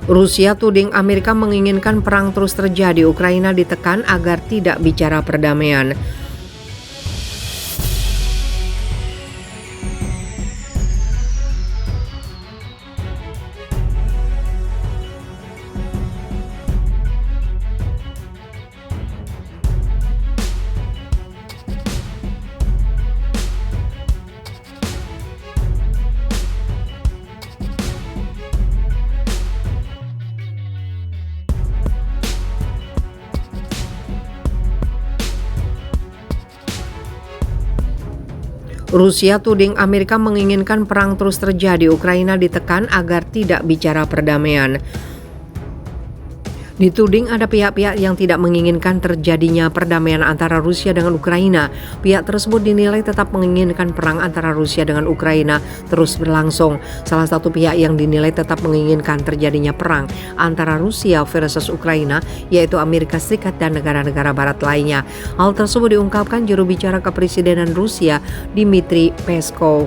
Rusia tuding Amerika menginginkan perang terus terjadi. Ukraina ditekan agar tidak bicara perdamaian. Rusia tuding Amerika menginginkan perang terus terjadi. Ukraina ditekan agar tidak bicara perdamaian. Dituding ada pihak-pihak yang tidak menginginkan terjadinya perdamaian antara Rusia dengan Ukraina. Pihak tersebut dinilai tetap menginginkan perang antara Rusia dengan Ukraina terus berlangsung. Salah satu pihak yang dinilai tetap menginginkan terjadinya perang antara Rusia versus Ukraina yaitu Amerika Serikat dan negara-negara barat lainnya. Hal tersebut diungkapkan juru bicara kepresidenan Rusia, Dmitry Peskov.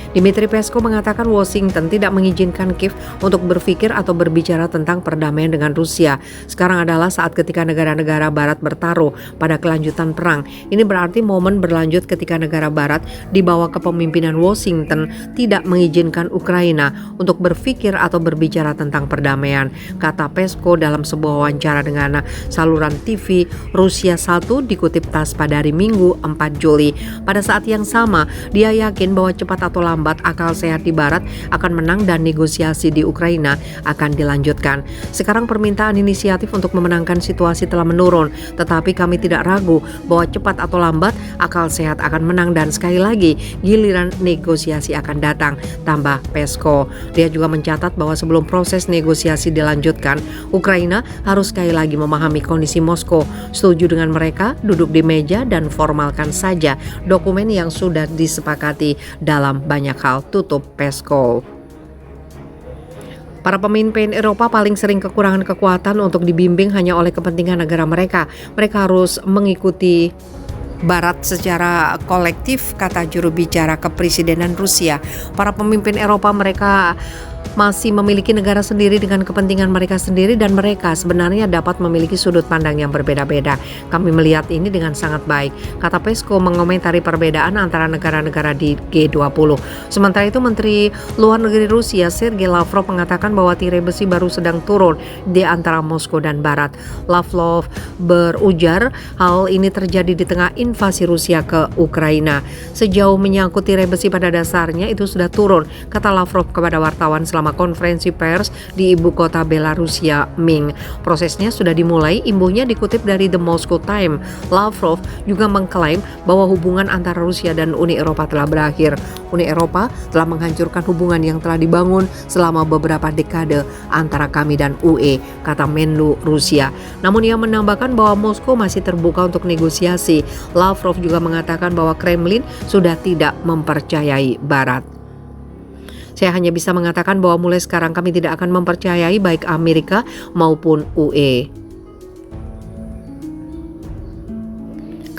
Dmitry Peskov mengatakan Washington tidak mengizinkan Kiev untuk berpikir atau berbicara tentang perdamaian dengan Rusia. Sekarang adalah saat ketika negara-negara barat bertaruh pada kelanjutan perang. Ini berarti momen berlanjut ketika negara barat di bawah kepemimpinan Washington tidak mengizinkan Ukraina untuk berpikir atau berbicara tentang perdamaian, kata Peskov dalam sebuah wawancara dengan saluran TV Rusia 1 dikutip TASS pada hari Minggu 4 Juli. Pada saat yang sama, dia yakin bahwa cepat atau lambat akal sehat di barat akan menang dan negosiasi di Ukraina akan dilanjutkan. Sekarang permintaan inisiatif untuk memenangkan situasi telah menurun, tetapi kami tidak ragu bahwa cepat atau lambat akal sehat akan menang dan sekali lagi giliran negosiasi akan datang, tambah Peskov. Dia juga mencatat bahwa sebelum proses negosiasi dilanjutkan, Ukraina harus sekali lagi memahami kondisi Moskow. Setuju dengan mereka, duduk di meja dan formalkan saja dokumen yang sudah disepakati dalam banyak hal, tutup Peskov. Para pemimpin Eropa paling sering kekurangan kekuatan untuk dibimbing hanya oleh kepentingan negara mereka. Mereka harus mengikuti Barat secara kolektif, kata juru bicara kepresidenan Rusia. Para pemimpin Eropa mereka masih memiliki negara sendiri dengan kepentingan mereka sendiri dan mereka sebenarnya dapat memiliki sudut pandang yang berbeda-beda. Kami melihat ini dengan sangat baik, kata Peskov mengomentari perbedaan antara negara-negara di G20. Sementara itu Menteri Luar Negeri Rusia Sergei Lavrov mengatakan bahwa tirai besi baru sedang turun di antara Moskow dan Barat. Lavrov berujar hal ini terjadi di tengah invasi Rusia ke Ukraina. Sejauh menyangkut tirai besi pada dasarnya itu sudah turun, kata Lavrov kepada wartawan selama konferensi pers di ibu kota Belarusia, Minsk. Prosesnya sudah dimulai, imbuhnya dikutip dari The Moscow Times. Lavrov juga mengklaim bahwa hubungan antara Rusia dan Uni Eropa telah berakhir. Uni Eropa telah menghancurkan hubungan yang telah dibangun selama beberapa dekade antara kami dan UE, kata Menlu Rusia. Namun ia menambahkan bahwa Moskow masih terbuka untuk negosiasi. Lavrov juga mengatakan bahwa Kremlin sudah tidak mempercayai Barat. Saya hanya bisa mengatakan bahwa mulai sekarang kami tidak akan mempercayai baik Amerika maupun UE.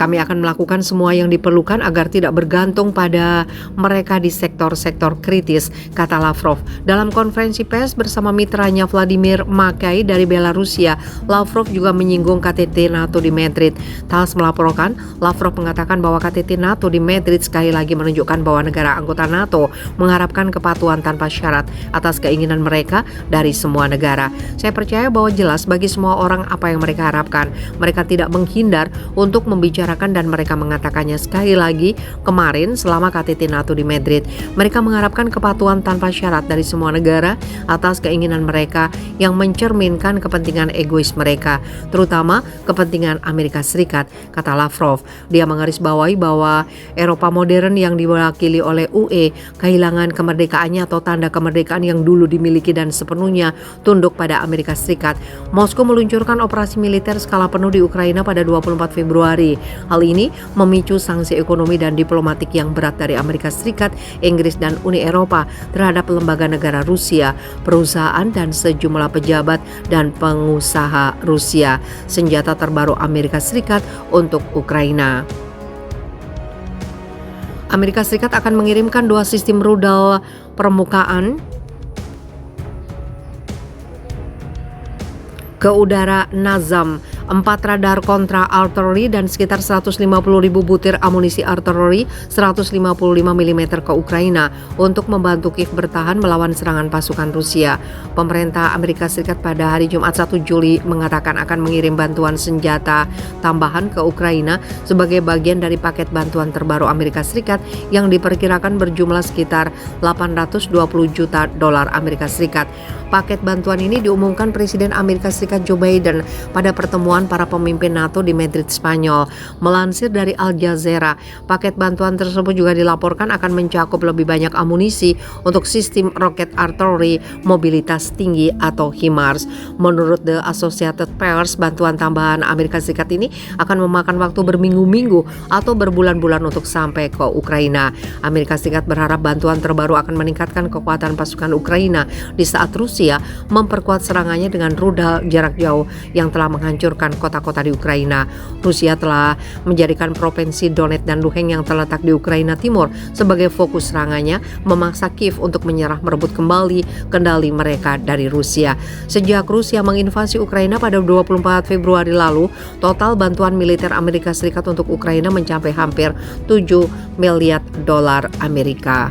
Kami akan melakukan semua yang diperlukan agar tidak bergantung pada mereka di sektor-sektor kritis, kata Lavrov. Dalam konferensi pers bersama mitranya Vladimir Makai dari Belarusia, Lavrov juga menyinggung KTT NATO di Madrid. TASS melaporkan, Lavrov mengatakan bahwa KTT NATO di Madrid sekali lagi menunjukkan bahwa negara anggota NATO mengharapkan kepatuhan tanpa syarat atas keinginan mereka dari semua negara. Saya percaya bahwa jelas bagi semua orang apa yang mereka harapkan. Mereka tidak menghindar untuk membicarakan dan mereka mengatakannya sekali lagi kemarin selama KTT NATO di Madrid. Mereka mengharapkan kepatuhan tanpa syarat dari semua negara atas keinginan mereka yang mencerminkan kepentingan egois mereka, terutama kepentingan Amerika Serikat, kata Lavrov. Dia menggarisbawahi bahwa Eropa modern yang diwakili oleh UE kehilangan kemerdekaannya atau tanda kemerdekaan yang dulu dimiliki dan sepenuhnya tunduk pada Amerika Serikat. Moskow meluncurkan operasi militer skala penuh di Ukraina pada 24 Februari. Hal ini memicu sanksi ekonomi dan diplomatik yang berat dari Amerika Serikat, Inggris, dan Uni Eropa terhadap lembaga negara Rusia, perusahaan, dan sejumlah pejabat dan pengusaha Rusia. Senjata terbaru Amerika Serikat untuk Ukraina. Amerika Serikat akan mengirimkan 2 sistem rudal permukaan ke udara Nazam, 4 radar kontra artileri dan sekitar 150.000 butir amunisi artileri 155 mm ke Ukraina untuk membantu Kiev bertahan melawan serangan pasukan Rusia. Pemerintah Amerika Serikat pada hari Jumat 1 Juli mengatakan akan mengirim bantuan senjata tambahan ke Ukraina sebagai bagian dari paket bantuan terbaru Amerika Serikat yang diperkirakan berjumlah sekitar 820 juta dolar Amerika Serikat. Paket bantuan ini diumumkan Presiden Amerika Serikat Joe Biden pada pertemuan para pemimpin NATO di Madrid, Spanyol. Melansir dari Al Jazeera, paket bantuan tersebut juga dilaporkan akan mencakup lebih banyak amunisi untuk sistem roket artileri mobilitas tinggi atau HIMARS. Menurut The Associated Press, bantuan tambahan Amerika Serikat ini akan memakan waktu berminggu-minggu atau berbulan-bulan untuk sampai ke Ukraina. Amerika Serikat berharap bantuan terbaru akan meningkatkan kekuatan pasukan Ukraina di saat Rusia memperkuat serangannya dengan rudal jarak jauh yang telah menghancurkan kota-kota di Ukraina. Rusia telah menjadikan provinsi Donetsk dan Luhansk yang terletak di Ukraina Timur sebagai fokus serangannya, memaksa Kiev untuk menyerah merebut kembali kendali mereka dari Rusia. Sejak Rusia menginvasi Ukraina pada 24 Februari lalu, total bantuan militer Amerika Serikat untuk Ukraina mencapai hampir 7 miliar dolar Amerika.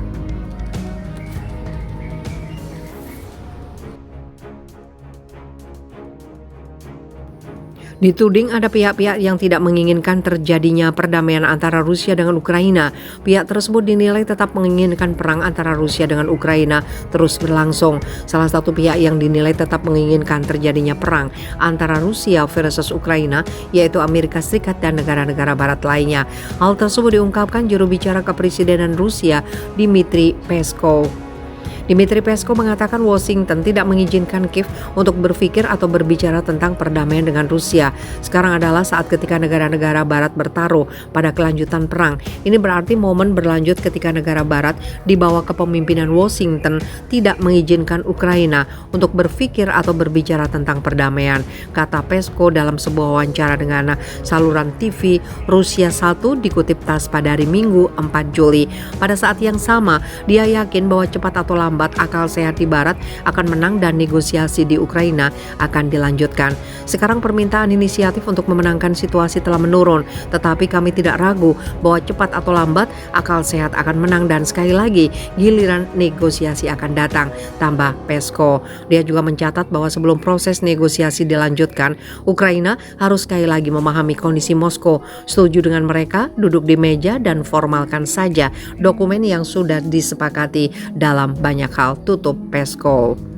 Dituding ada pihak-pihak yang tidak menginginkan terjadinya perdamaian antara Rusia dengan Ukraina. Pihak tersebut dinilai tetap menginginkan perang antara Rusia dengan Ukraina terus berlangsung. Salah satu pihak yang dinilai tetap menginginkan terjadinya perang antara Rusia versus Ukraina yaitu Amerika Serikat dan negara-negara barat lainnya. Hal tersebut diungkapkan juru bicara kepresidenan Rusia, Dmitry Peskov. Dmitry Peskov mengatakan Washington tidak mengizinkan Kiev untuk berpikir atau berbicara tentang perdamaian dengan Rusia. Sekarang adalah saat ketika negara-negara barat bertaruh pada kelanjutan perang. Ini berarti momen berlanjut ketika negara barat di bawah kepemimpinan Washington tidak mengizinkan Ukraina untuk berpikir atau berbicara tentang perdamaian, kata Peskov dalam sebuah wawancara dengan saluran TV Rusia 1 dikutip TASS pada hari Minggu 4 Juli. Pada saat yang sama, dia yakin bahwa cepat atau lambat akal sehat di Barat akan menang dan negosiasi di Ukraina akan dilanjutkan. Sekarang permintaan inisiatif untuk memenangkan situasi telah menurun, tetapi kami tidak ragu bahwa cepat atau lambat akal sehat akan menang dan sekali lagi giliran negosiasi akan datang, tambah Peskov. Dia juga mencatat bahwa sebelum proses negosiasi dilanjutkan, Ukraina harus sekali lagi memahami kondisi Moskow, setuju dengan mereka, duduk di meja dan formalkan saja dokumen yang sudah disepakati dalam banyak hal, tutup Peskov.